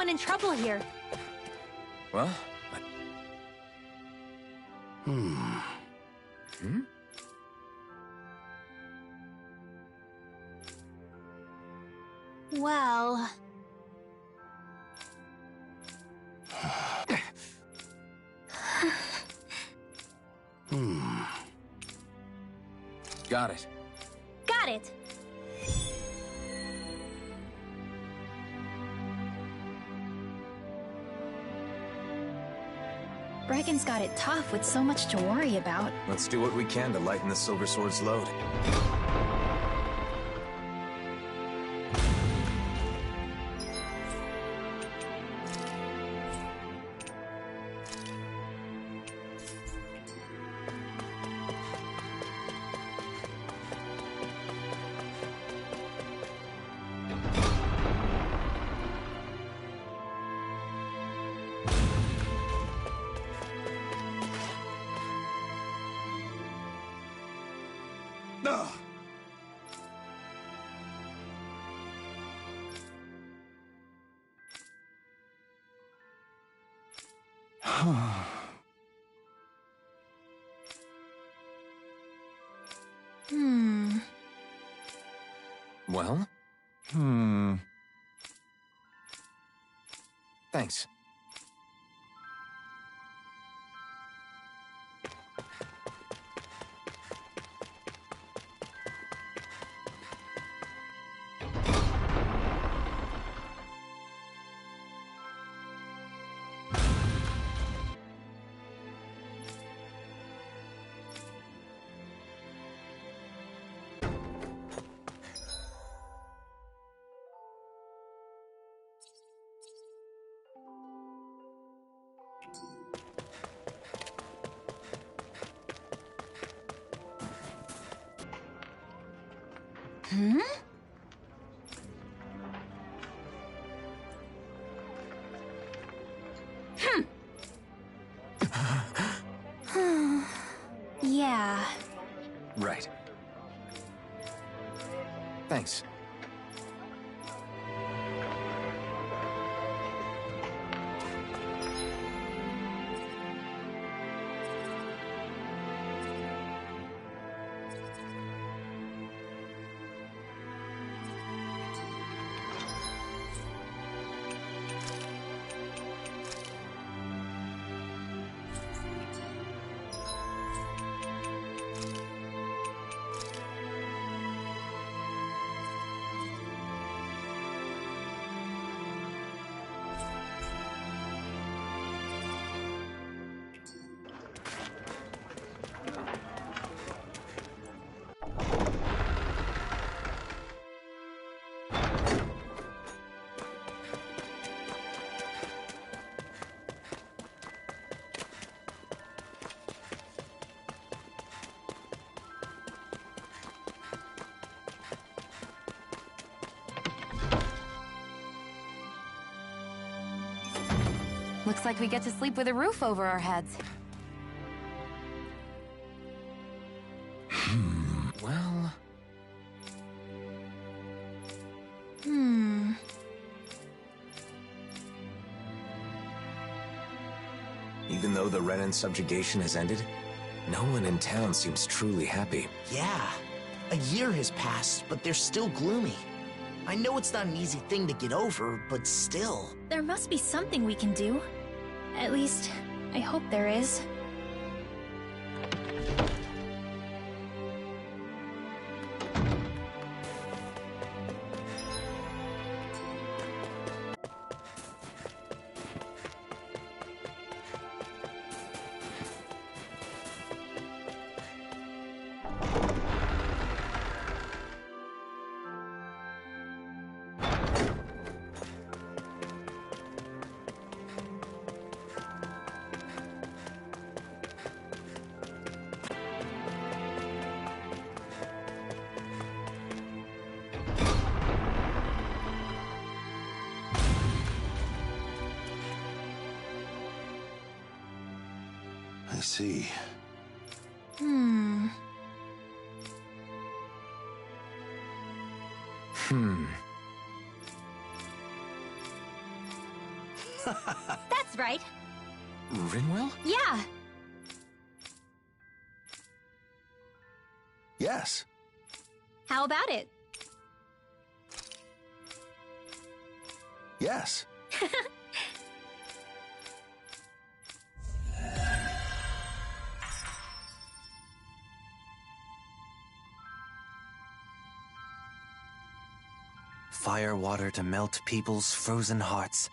someone in trouble here. Well, Well... got it. Got it! Breggin's got it tough with so much to worry about. Let's do what we can to lighten the Silver Sword's load. Well? Thanks. Yeah. Right. Thanks. Looks like we get to sleep with a roof over our heads. Well... Even though the Renan subjugation has ended, no one in town seems truly happy. Yeah. A year has passed, but they're still gloomy. I know it's not an easy thing to get over, but still. There must be something we can do. At least, I hope there is. I see. That's right. Rinwell? Yeah. Yes. How about it? Yes. Fire water to melt people's frozen hearts.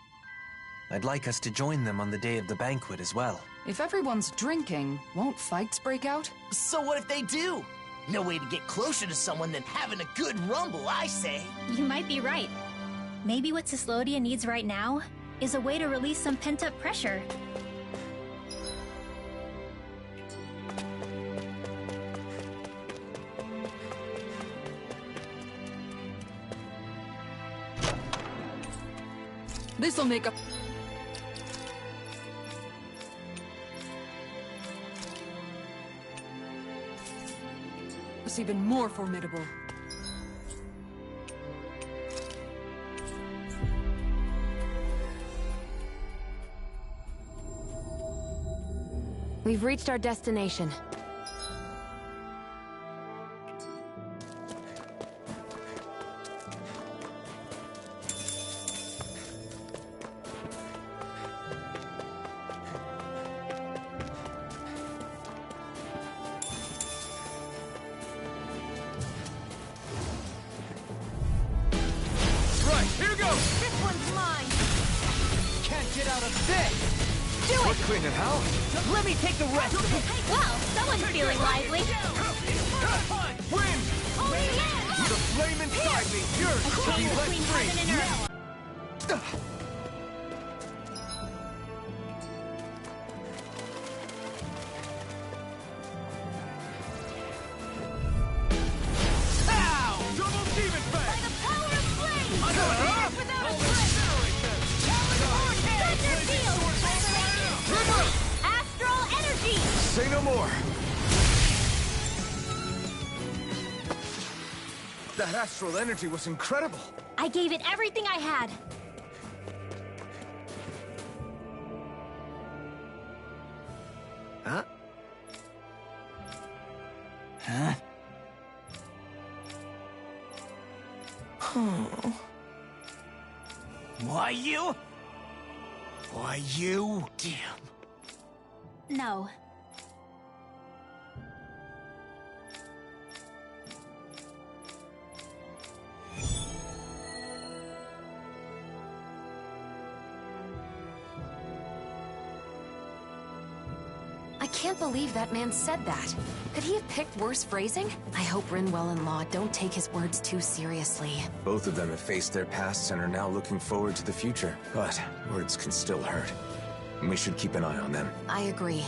I'd like us to join them on the day of the banquet as well. If everyone's drinking, won't fights break out? So what if they do? No way to get closer to someone than having a good rumble, I say. You might be right. Maybe what Cyslodia needs right now is a way to release some pent-up pressure. This'll make us even more formidable. We've reached our destination. Right, here goes! This one's mine! Can't get out of this! Do We're it! cleaning how? Let me take the rest of it! Well, someone's feeling lively. Win! Oh, yeah! The flame inside me yearns to Coin be let between free! heaven and earth. Double demon By fang! the power of flame! Without a Thunder field! Astral energy! Say no more! That astral energy was incredible! I gave it everything I had. Huh? Huh? Why you? Why you? Damn. No. I can't believe that man said that. Could he have picked worse phrasing? I hope Rinwell and Law don't take his words too seriously. Both of them have faced their pasts and are now looking forward to the future. But words can still hurt. And we should keep an eye on them. I agree.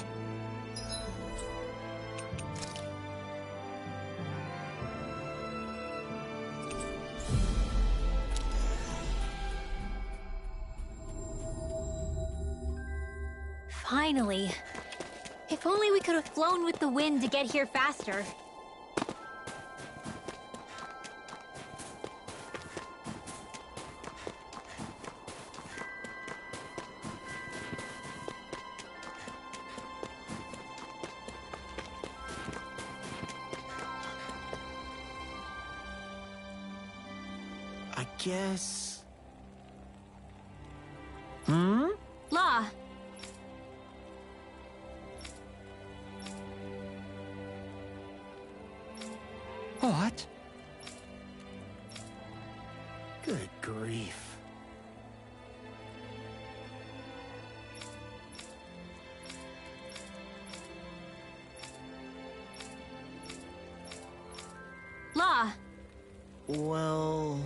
Finally. If only we could have flown with the wind to get here faster. I guess... Law. What? Good grief. Law. Well...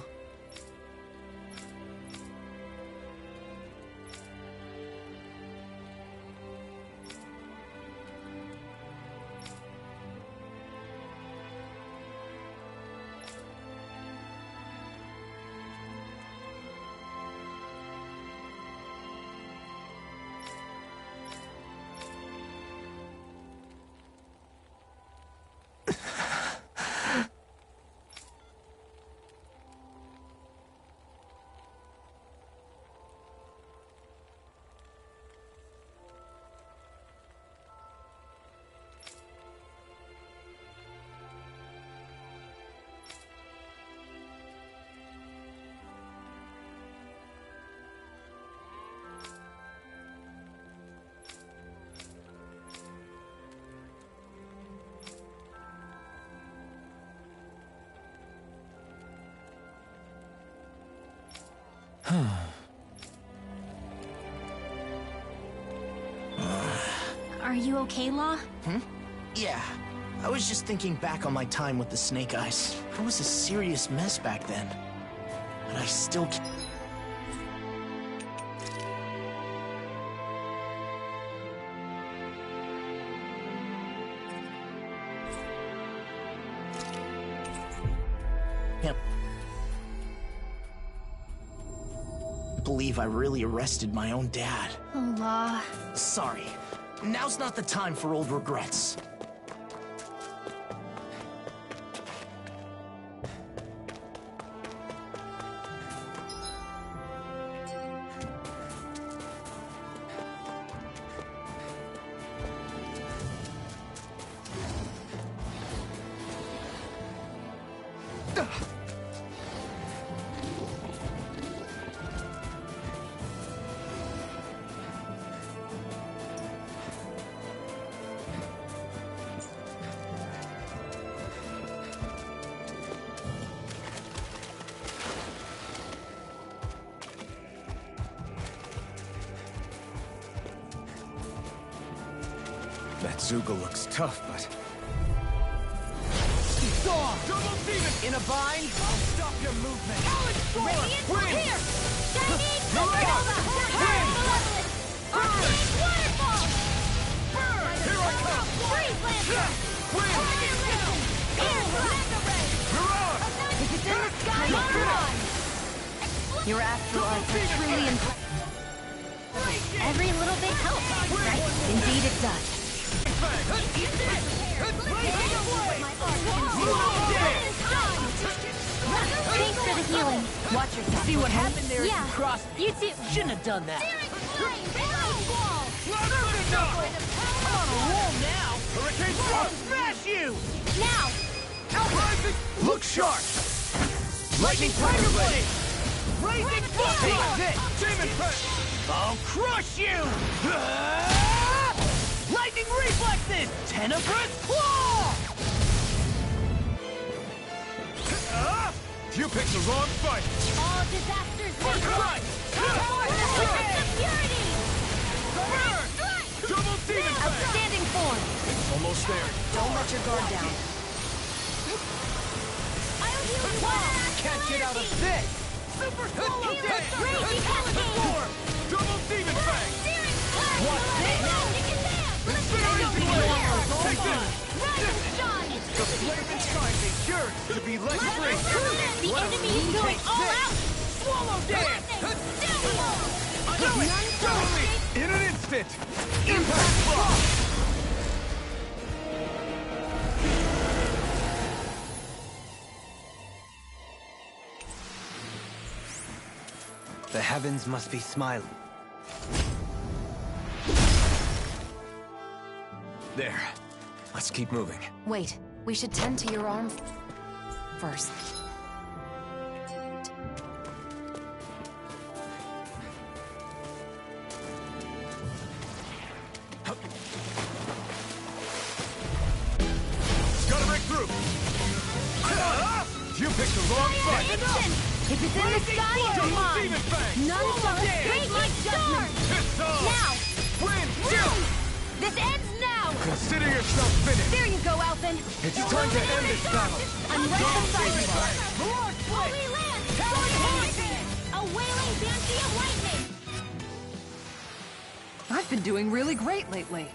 Are you okay, Law? Yeah. I was just thinking back on my time with the Snake Eyes. I was a serious mess back then. But I still can't... believe I really arrested my own dad. Oh, Law. Sorry. Now's not the time for old regrets. That Zuga looks tough, but... Double demon! In a bind? I'll stop your movement! Radiant Win! here! Shining Supernova! Win! Waterfall! Burn! Here I come! Freeze Lancer! Win! Air Thrust! Mirage! If it's in the sky, run! Your astral arts are truly impressive. Every little bit helps, right? Indeed it does. Thanks for the healing. Watch yourself. See what happened there? Yeah. Cross. You too. Shouldn't have done that. Now! I'm on a roll now. Hurricane I'll smash you. Now! Look sharp. Lightning Tiger Blade. Raising Take this. Demon Punch. I'll crush you. Lightning Reflexes. Tenebrous Claw. You picked the wrong fight. All disasters For crime. Security! Burn. Double Demon Fang. Outstanding form. Almost there. Don't let your guard down. I'll use one! Can't get out of this. Super Solo Dance. Raging Cascade! Double Demon Fang. What's this? Take this. The flame inside me yearns to be let free. The enemy is going all out! Swallow Dance. I Do it. Double me. In an instant. Impact Block. The heavens must be smiling. There. Let's keep moving. Wait, we should tend to your arm first. Gotta break through. You picked the wrong fight. If it's in the sky, it's Double mine! Demon Fang. None shall escape my judgment! Piss off. Now! Win. This ends now! Consider yourself finished. There you go, Alphen! It's time to end this battle. I'm right beside you! Mirage Blade. We land! A wailing banshee of lightning! I've been doing really great lately.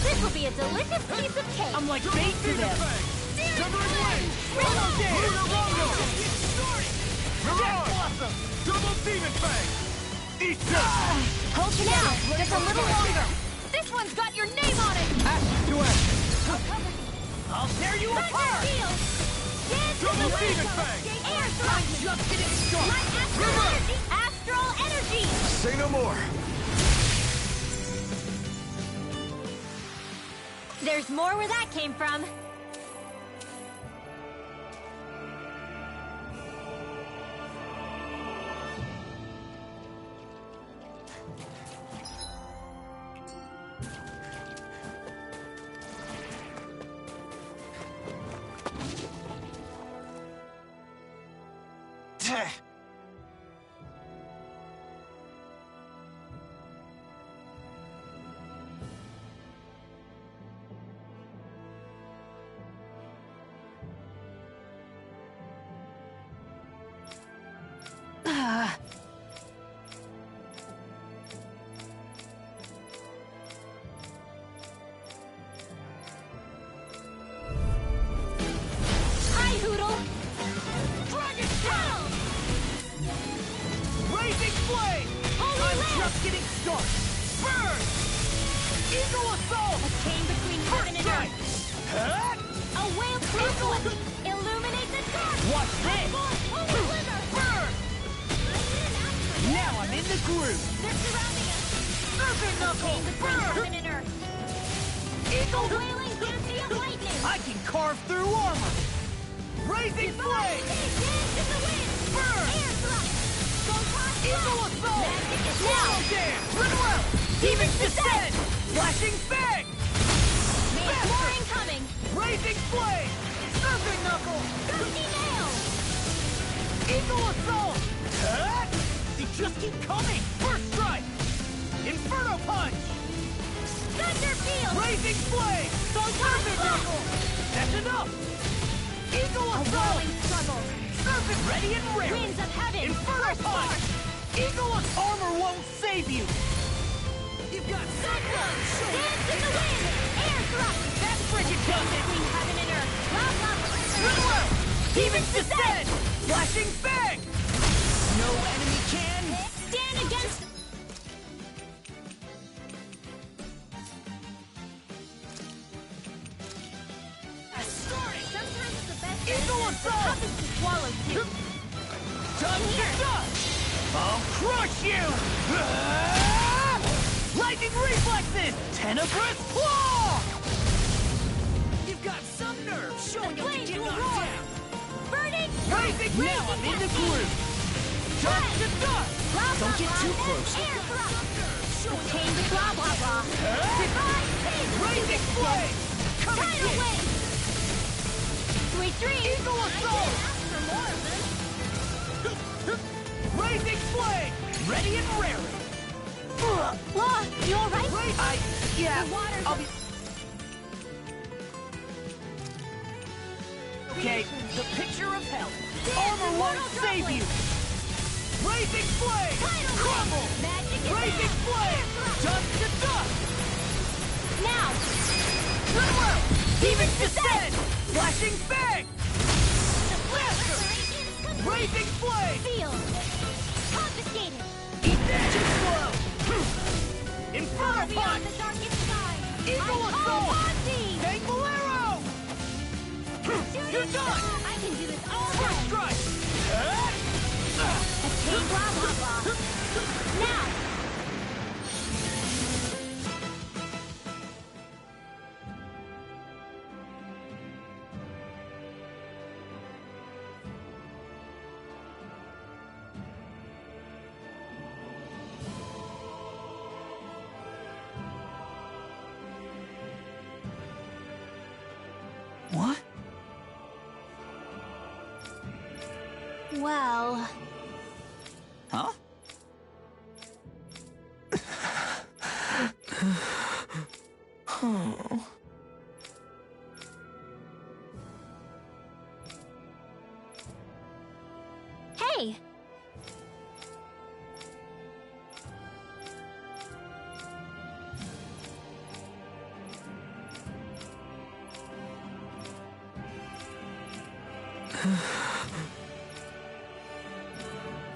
This will be a delicious piece of cake! I'm like bait to them. Severing Wing. Swallow Dance. Lunar Rondo. Mirage. Blossom. Double Demon Fang. Eat this. Hold you now! Just a little longer! This one's got your name on it! To action. I'll tear you apart. Double Demon Fang. Air Thrust! Just getting started. My astral energy! Astral energy! Say no more. There's more where that came from. Hi, Hoodle! Dragon Shell! Raising Flame! I'm just getting started! Burn! Eagle Assault! A chain between heaven and Strike! earth. Huh? A whale conflict! Illuminate the dark! Watch this! Burn! Now I'm in the groove! They're surrounding us! Serpent Knuckle! Chain between Burn! heaven and earth. Eagle! A wailing fancy of lightning! I can carve through armor! Raising Flame! Dance in the wind! Burn! Air thrust! Photon Eagle blast! Assault! Magic is Swallow now! Dance! Rinwell! Demon's Descent! Flashing Fang! May more incoming! Raising Flame! Serpent Knuckle! Dusty nail! Eagle Assault! Huh? They just keep coming! First strike! Inferno Punch! Thunder field! Raising Flame! Serpent Knuckle! That's enough! Eagle A Assault! whirling struggle! Serpent ready and ready! Winds of heaven! Inferno First Punch! spark! Eagle Armor won't save you! You've got Cyclone! Dance in the wind! Air thrust! That's frigid does it! Between heaven and earth! Blah, blah, blah. Rinwell! Demon's Descent! Flashing Fang! No enemy can... Stand against... Sometimes the best Eagle medicine is the Assault! toughest to swallow, too. Done to dust! I'll crush you! Ah! Lightning reflexes! Tenebrous claw! You've got some nerve showing The up to flames get will knocked roar. down! Burning! Raising now I'm in the groove! Done to dust! Blah, Don't blah, get blah. too close! Air thrust! The chain to blah, blah, blah. Huh? Goodbye! Raising flame! Come and Tidal get! wave! Sweet dreams! Eagle I Assault! didn't ask for more of them. Raising flame! Ready and raring! Law, you alright? Yeah, The water's I'll be... Okay, the picture of hell. Armor won't save you! Raising flame! Tidal Crumble! wave! Magic is Raising now. flame! Air thrust. Dust to dust! Now! Goodwill! Demon's Descent! Flashing Fang! Master! Raising flame! Field! Confiscated! Eat that! Too slow! Inferno Far beyond Punch! the darkest sky! Eagle I call Assault! upon thee! Bangalero! You're done! I can do this all First day! strike! A chain blah blah blah! Now! What? Well... Huh? Hey!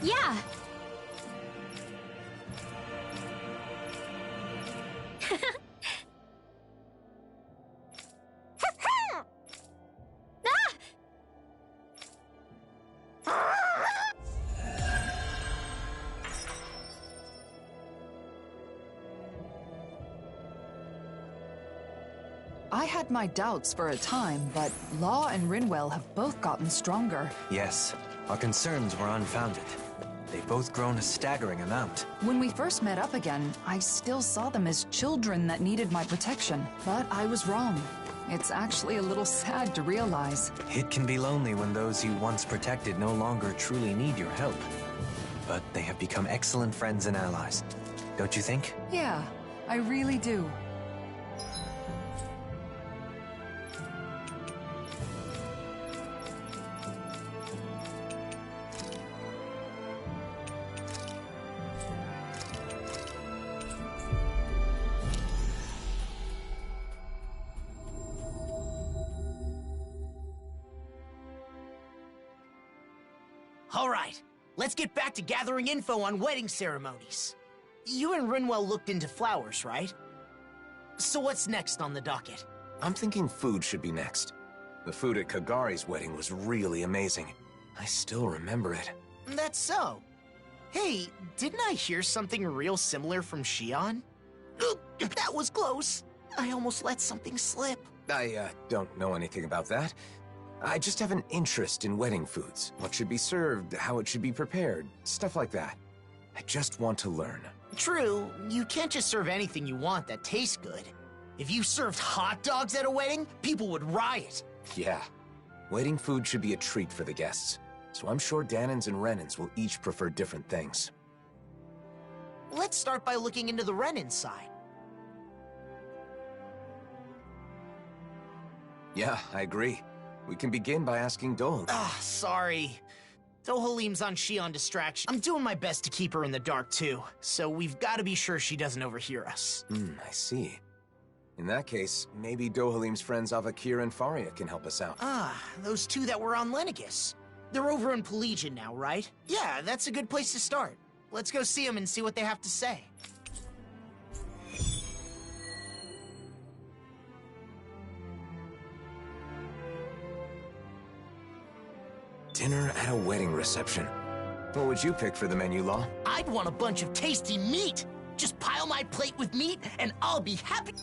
Yeah! I had my doubts for a time, but Law and Rinwell have both gotten stronger. Yes, our concerns were unfounded. They've both grown a staggering amount. When we first met up again, I still saw them as children that needed my protection. But I was wrong. It's actually a little sad to realize. It can be lonely when those you once protected no longer truly need your help. But they have become excellent friends and allies. Don't you think? Yeah, I really do. All right, let's get back to gathering info on wedding ceremonies. You and Rinwell looked into flowers, right? So what's next on the docket? I'm thinking food should be next. The food at Kagari's wedding was really amazing. I still remember it. That's so. Hey, didn't I hear something real similar from Shion? That was close. I almost let something slip. I don't know anything about that. I just have an interest in wedding foods. What should be served, how it should be prepared, stuff like that. I just want to learn. True, you can't just serve anything you want that tastes good. If you served hot dogs at a wedding, people would riot. Yeah. Wedding food should be a treat for the guests. So I'm sure Danans and Renans will each prefer different things. Let's start by looking into the Renan side. Yeah, I agree. We can begin by asking Dohalim. Sorry. Dohalim's on Shion distraction. I'm doing my best to keep her in the dark, too. So we've got to be sure she doesn't overhear us. I see. In that case, maybe Dohalim's friends Avakir and Faria can help us out. Those two that were on Lenegus. They're over in Pelagian now, right? Yeah, that's a good place to start. Let's go see them and see what they have to say. Dinner at a wedding reception. What would you pick for the menu, Law? I'd want a bunch of tasty meat. Just pile my plate with meat and I'll be happy.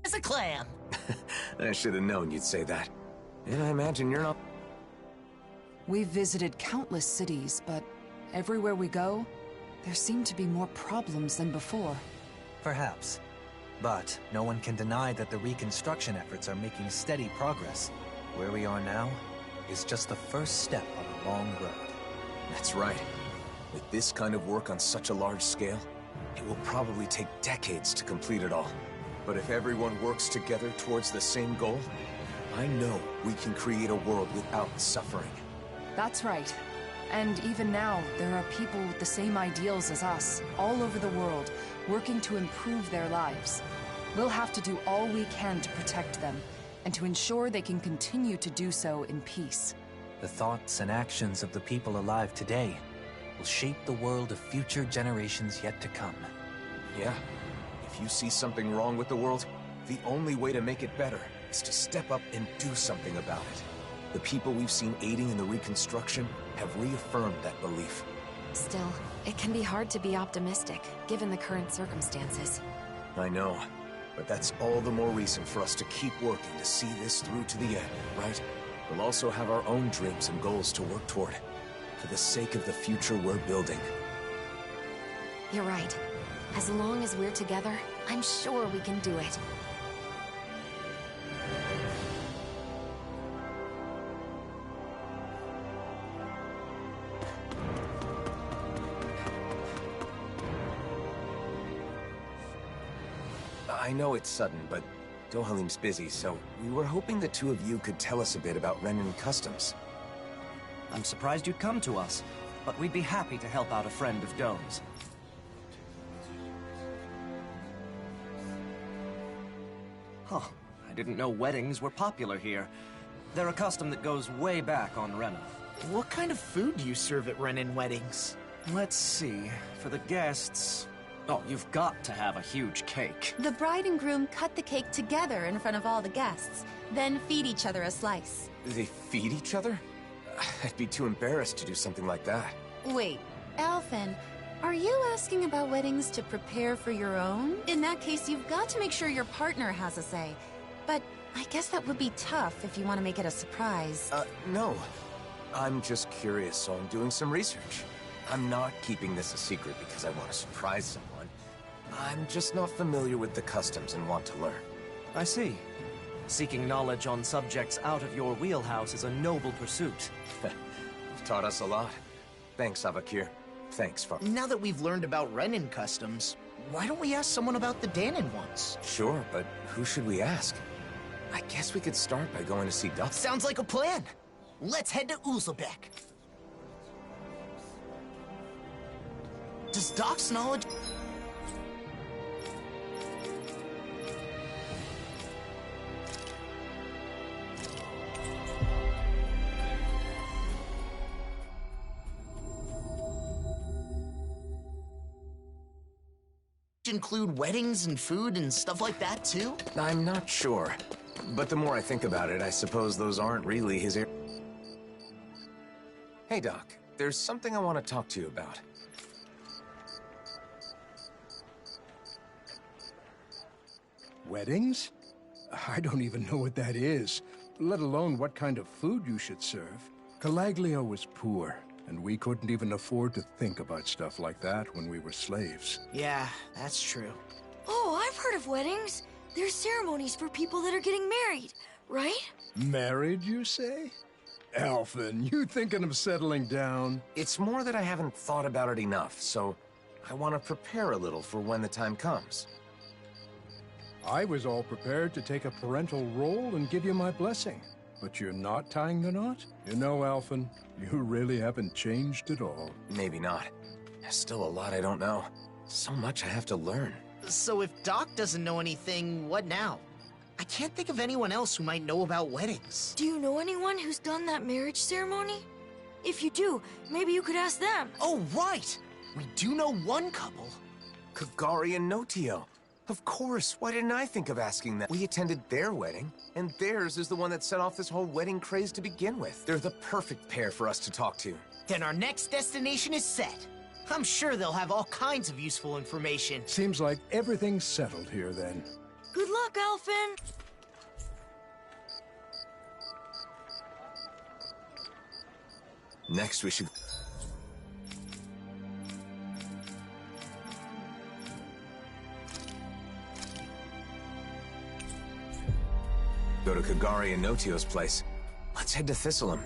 As a clam. I should have known you'd say that. And I imagine you're not... We've visited countless cities, but everywhere we go, there seem to be more problems than before. Perhaps. But no one can deny that the reconstruction efforts are making steady progress. Where we are now is just the first step on a long road. That's right. With this kind of work on such a large scale, it will probably take decades to complete it all. But if everyone works together towards the same goal, I know we can create a world without suffering. That's right. And even now, there are people with the same ideals as us, all over the world, working to improve their lives. We'll have to do all we can to protect them, and to ensure they can continue to do so in peace. The thoughts and actions of the people alive today will shape the world of future generations yet to come. Yeah. If you see something wrong with the world, the only way to make it better is to step up and do something about it. The people we've seen aiding in the reconstruction have reaffirmed that belief. Still, it can be hard to be optimistic, given the current circumstances. I know, but that's all the more reason for us to keep working to see this through to the end, right? We'll also have our own dreams and goals to work toward, for the sake of the future we're building. You're right. As long as we're together, I'm sure we can do it. I know it's sudden, but Dohalim's busy, so we were hoping the two of you could tell us a bit about Renan customs. I'm surprised you'd come to us, but we'd be happy to help out a friend of Dome's. Huh, I didn't know weddings were popular here. They're a custom that goes way back on Rena. What kind of food do you serve at Renan weddings? Let's see, for the guests... Oh, you've got to have a huge cake. The bride and groom cut the cake together in front of all the guests, then feed each other a slice. They feed each other? I'd be too embarrassed to do something like that. Wait, Alphen, Are you asking about weddings to prepare for your own? In that case, you've got to make sure your partner has a say. But I guess that would be tough if you want to make it a surprise. No. I'm just curious, so I'm doing some research. I'm not keeping this a secret because I want to surprise someone. I'm just not familiar with the customs and want to learn. I see. Seeking knowledge on subjects out of your wheelhouse is a noble pursuit. You've taught us a lot. Thanks, Avakir. Thanks, for... Now that we've learned about Renin customs, why don't we ask someone about the Dahnan ones? Sure, but who should we ask? I guess we could start by going to see Doc. Sounds like a plan. Let's head to Uzlabek. Does Doc's knowledge... include weddings and food and stuff like that, too? I'm not sure. But the more I think about it, I suppose those aren't really his... Hey, Doc. There's something I want to talk to you about. Weddings? I don't even know what that is, let alone what kind of food you should serve. Calaglio was poor, and we couldn't even afford to think about stuff like that when we were slaves. Yeah, that's true. Oh, I've heard of weddings. They're ceremonies for people that are getting married, right? Married, you say? Alphen, you thinking of settling down? It's more that I haven't thought about it enough, so I want to prepare a little for when the time comes. I was all prepared to take a parental role and give you my blessing. But you're not tying the knot? You know, Alphen, you really haven't changed at all. Maybe not. There's still a lot I don't know. So much I have to learn. So if Doc doesn't know anything, what now? I can't think of anyone else who might know about weddings. Do you know anyone who's done that marriage ceremony? If you do, maybe you could ask them. Oh, right! We do know one couple. Kagari and Notio. Of course, why didn't I think of asking them? We attended their wedding, and theirs is the one that set off this whole wedding craze to begin with. They're the perfect pair for us to talk to. Then our next destination is set. I'm sure they'll have all kinds of useful information. Seems like everything's settled here, then. Good luck, Alphen! Next, we should... go to Kagari and Notio's place. Let's head to Thistleum.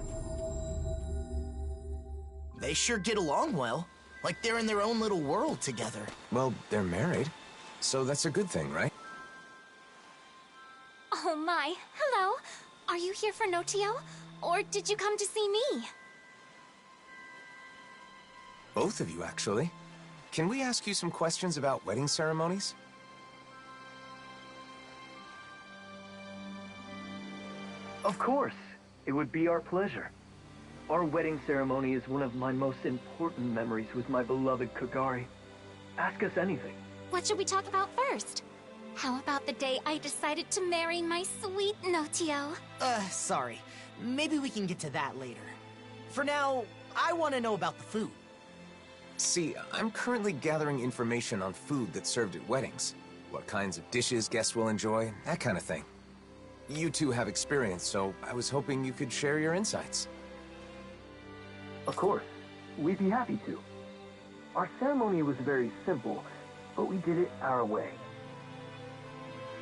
They sure get along well. Like they're in their own little world together. Well, they're married, so that's a good thing, right? Oh my, hello. Are you here for Notio? Or did you come to see me? Both of you, actually. Can we ask you some questions about wedding ceremonies? Of course. It would be our pleasure. Our wedding ceremony is one of my most important memories with my beloved Kagari. Ask us anything. What should we talk about first? How about the day I decided to marry my sweet Notio? Sorry. Maybe we can get to that later. For now, I want to know about the food. See, I'm currently gathering information on food that's served at weddings. What kinds of dishes guests will enjoy, that kind of thing. You two have experience, so I was hoping you could share your insights. Of course. We'd be happy to. Our ceremony was very simple, but we did it our way.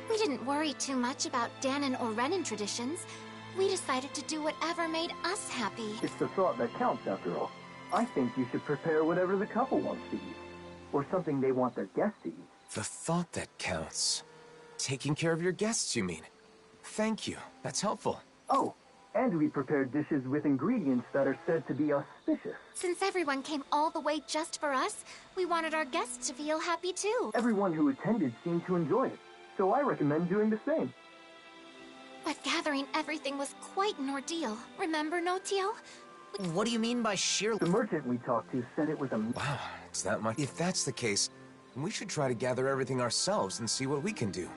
We didn't worry too much about Dahnan or Renin traditions. We decided to do whatever made us happy. It's the thought that counts, after all. I think you should prepare whatever the couple wants to eat, or something they want their guests to eat. The thought that counts. Taking care of your guests, you mean? Thank you. That's helpful. Oh, and we prepared dishes with ingredients that are said to be auspicious. Since everyone came all the way just for us, we wanted our guests to feel happy too. Everyone who attended seemed to enjoy it, so I recommend doing the same. But gathering everything was quite an ordeal. Remember, Notio? What do you mean by sheer... The merchant we talked to said it was a... Wow, it's that much. If that's the case, we should try to gather everything ourselves and see what we can do.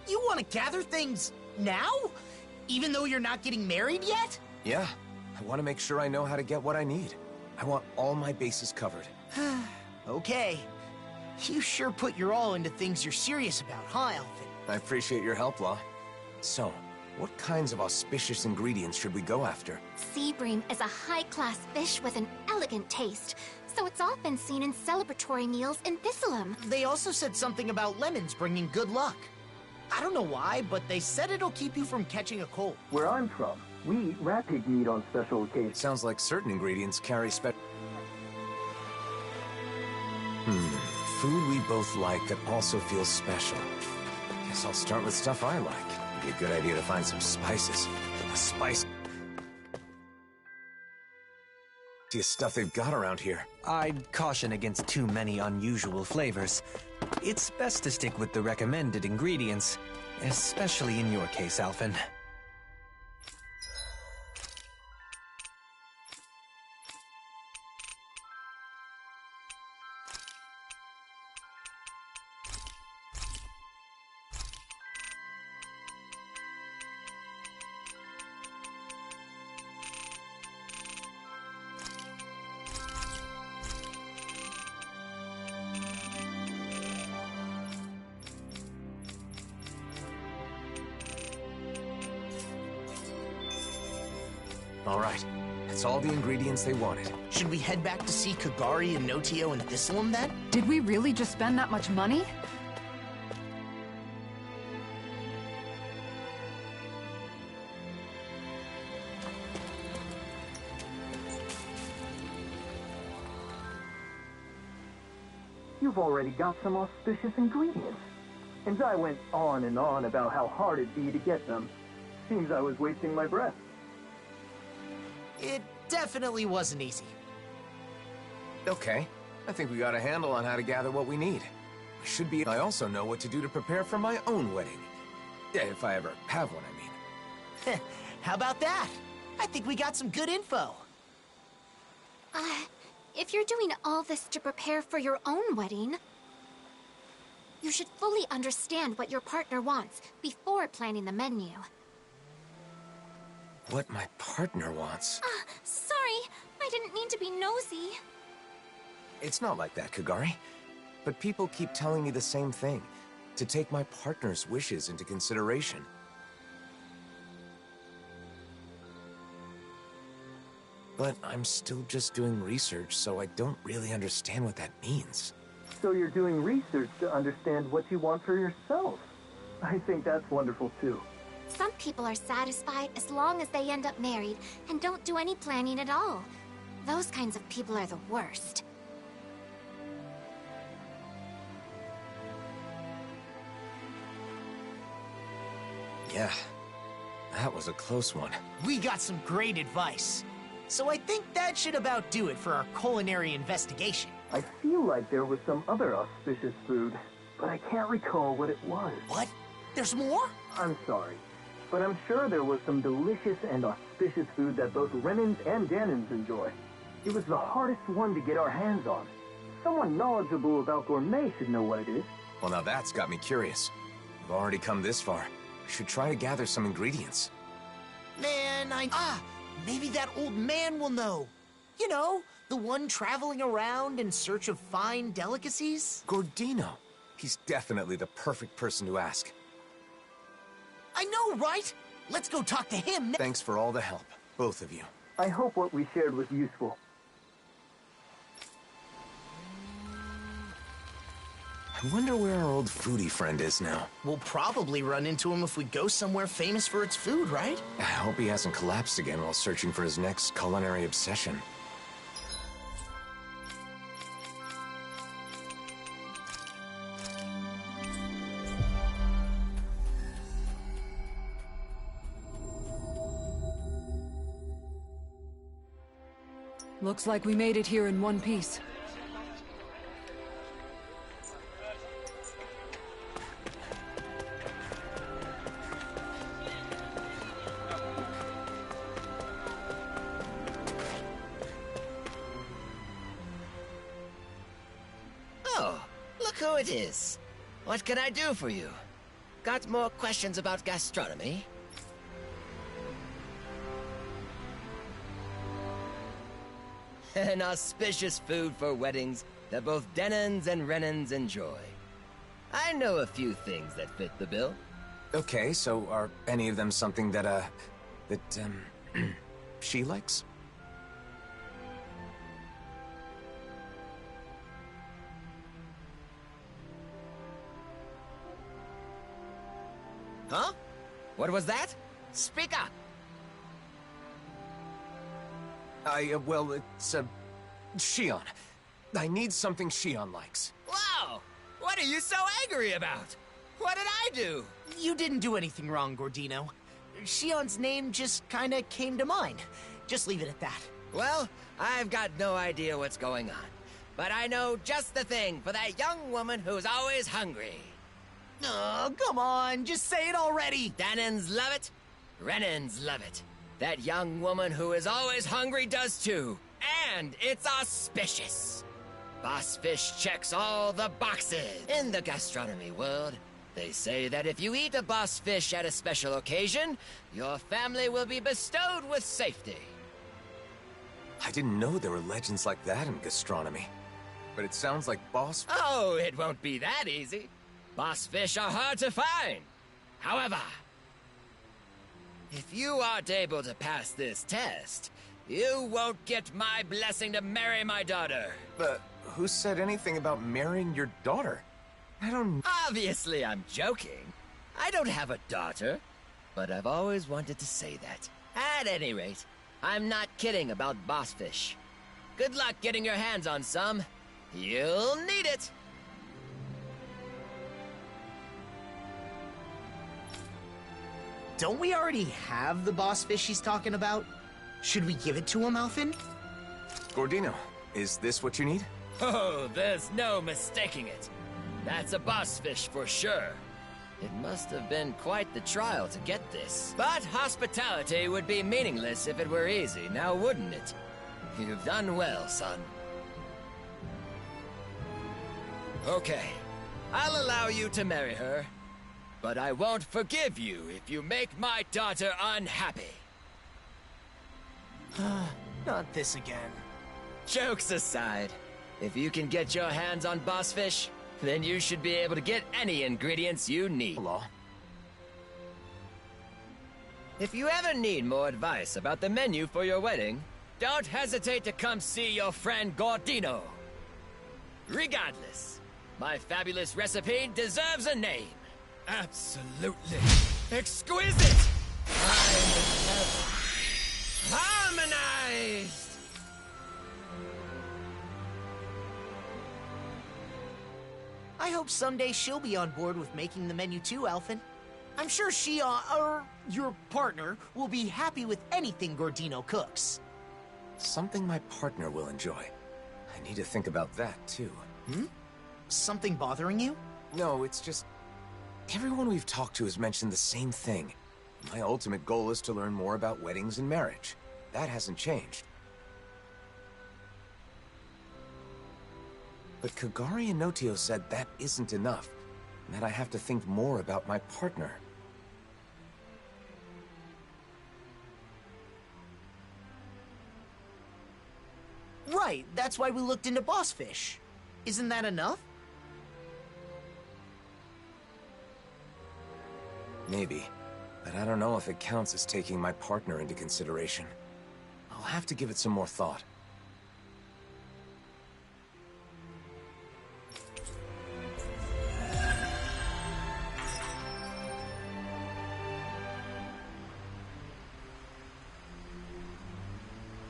You want to gather things now? Even though you're not getting married yet? Yeah, I want to make sure I know how to get what I need. I want all my bases covered. Okay. You sure put your all into things you're serious about, huh, Alfin? I appreciate your help, Law. So, what kinds of auspicious ingredients should we go after? Sea bream is a high-class fish with an elegant taste, so it's often seen in celebratory meals in Thistleum. They also said something about lemons bringing good luck. I don't know why, but they said it'll keep you from catching a cold. Where I'm from, we eat rat pig meat on special occasions. Sounds like certain ingredients carry food we both like that also feels special. Guess I'll start with stuff I like. It'd be a good idea to find some spices. The spiciest stuff they've got around here. I'd caution against too many unusual flavors. It's best to stick with the recommended ingredients, especially in your case, Alfin. All right, that's all the ingredients they wanted. Should we head back to see Kagari and Notio and Thistleum then? Did we really just spend that much money? You've already got some auspicious ingredients. And I went on and on about how hard it'd be to get them. Seems I was wasting my breath. It definitely wasn't easy. Okay, I think we got a handle on how to gather what we need. I also know what to do to prepare for my own wedding. Yeah, if I ever have one, I mean. How about that? I think we got some good info. If you're doing all this to prepare for your own wedding, you should fully understand what your partner wants before planning the menu. What my partner wants? Sorry, I didn't mean to be nosy. It's not like that, Kagari. But people keep telling me the same thing. To take my partner's wishes into consideration. But I'm still just doing research, so I don't really understand what that means. So you're doing research to understand what you want for yourself. I think that's wonderful too. Some people are satisfied as long as they end up married and don't do any planning at all. Those kinds of people are the worst. Yeah, that was a close one. We got some great advice. So I think that should about do it for our culinary investigation. I feel like there was some other auspicious food, but I can't recall what it was. What? There's more? I'm sorry, but I'm sure there was some delicious and auspicious food that both Renans and Danans enjoy. It was the hardest one to get our hands on. Someone knowledgeable about gourmet should know what it is. Well, now that's got me curious. We've already come this far. We should try to gather some ingredients. Man, maybe that old man will know. You know, the one traveling around in search of fine delicacies? Gordino. He's definitely the perfect person to ask. I know, right? Let's go talk to him. Thanks for all the help, both of you. I hope what we shared was useful. I wonder where our old foodie friend is now. We'll probably run into him if we go somewhere famous for its food, right? I hope he hasn't collapsed again while searching for his next culinary obsession. Looks like we made it here in one piece. Oh, look who it is. What can I do for you? Got more questions about gastronomy? An auspicious food for weddings that both Denons and Renans enjoy. I know a few things that fit the bill. Okay, so are any of them something that, she likes? Huh? What was that? Speak up! Well, it's, Shion. I need something Shion likes. Wow! What are you so angry about? What did I do? You didn't do anything wrong, Gordino. Shion's name just kinda came to mind. Just leave it at that. Well, I've got no idea what's going on. But I know just the thing for that young woman who's always hungry. Oh, come on, just say it already! Danons love it, Renans love it. That young woman who is always hungry does too. And it's auspicious. Boss Fish checks all the boxes. In the gastronomy world, they say that if you eat a boss fish at a special occasion, your family will be bestowed with safety. I didn't know there were legends like that in gastronomy. But it sounds like boss... Oh, it won't be that easy. Boss fish are hard to find. However, if you aren't able to pass this test, you won't get my blessing to marry my daughter. But who said anything about marrying your daughter? I don't... Obviously, I'm joking. I don't have a daughter, but I've always wanted to say that. At any rate, I'm not kidding about boss fish. Good luck getting your hands on some. You'll need it. Don't we already have the boss fish he's talking about? Should we give it to him, Alphen? Gordino, is this what you need? Oh, there's no mistaking it. That's a boss fish for sure. It must have been quite the trial to get this. But hospitality would be meaningless if it were easy, now wouldn't it? You've done well, son. Okay, I'll allow you to marry her. But I won't forgive you if you make my daughter unhappy. Not this again. Jokes aside, if you can get your hands on boss fish, then you should be able to get any ingredients you need. Law. If you ever need more advice about the menu for your wedding, don't hesitate to come see your friend Gordino. Regardless, my fabulous recipe deserves a name. Absolutely exquisite! Harmonized! I hope someday she'll be on board with making the menu too, Alphen. I'm sure she, your partner, will be happy with anything Gordino cooks. Something my partner will enjoy. I need to think about that, too. Hmm? Something bothering you? No, it's just... everyone we've talked to has mentioned the same thing. My ultimate goal is to learn more about weddings and marriage. That hasn't changed. But Kagari and Notio said that isn't enough, and that I have to think more about my partner. Right, that's why we looked into boss fish. Isn't that enough? Maybe, but I don't know if it counts as taking my partner into consideration. I'll have to give it some more thought.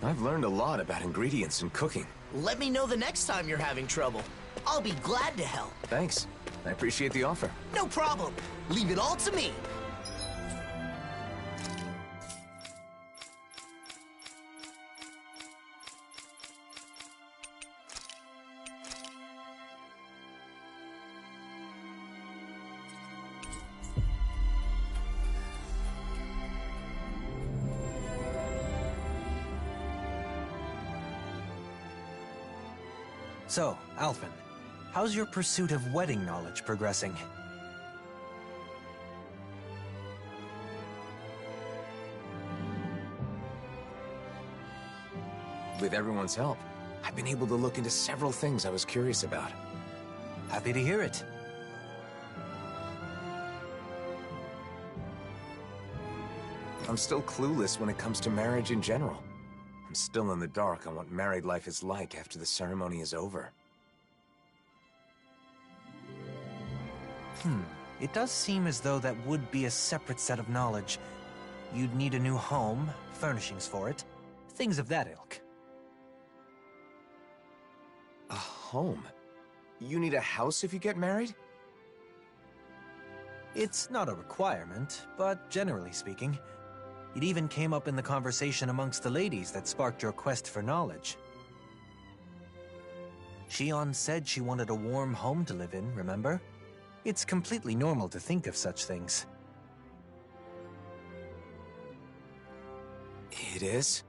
I've learned a lot about ingredients and cooking. Let me know the next time you're having trouble. I'll be glad to help. Thanks. I appreciate the offer. No problem. Leave it all to me. So, Alphen, how's your pursuit of wedding knowledge progressing? With everyone's help. I've been able to look into several things I was curious about. Happy to hear it. I'm still clueless when it comes to marriage in general. I'm still in the dark on what married life is like after the ceremony is over. It does seem as though that would be a separate set of knowledge. You'd need a new home, furnishings for it, things of that ilk. A home? You need a house if you get married? It's not a requirement, but generally speaking, it even came up in the conversation amongst the ladies that sparked your quest for knowledge. Shion said she wanted a warm home to live in, remember? It's completely normal to think of such things. It is?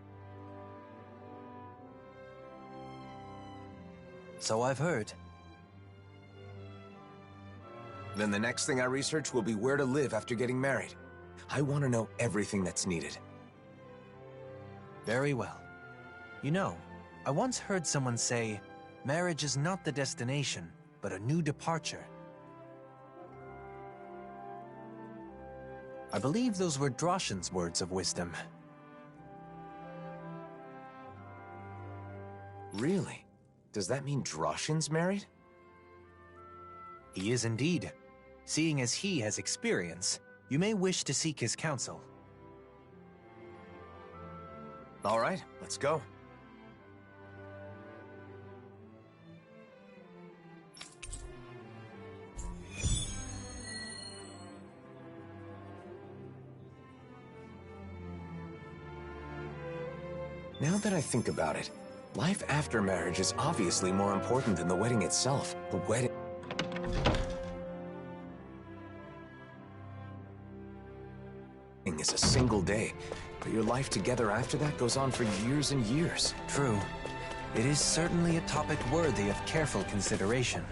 So I've heard. Then the next thing I research will be where to live after getting married. I want to know everything that's needed. Very well. You know, I once heard someone say, marriage is not the destination, but a new departure. I believe those were Droshin's words of wisdom. Really? Does that mean Droshin's married? He is indeed. Seeing as he has experience, you may wish to seek his counsel. All right, let's go. Now that I think about it, life after marriage is obviously more important than the wedding itself. The wedding is a single day, but your life together after that goes on for years and years. True. It is certainly a topic worthy of careful consideration.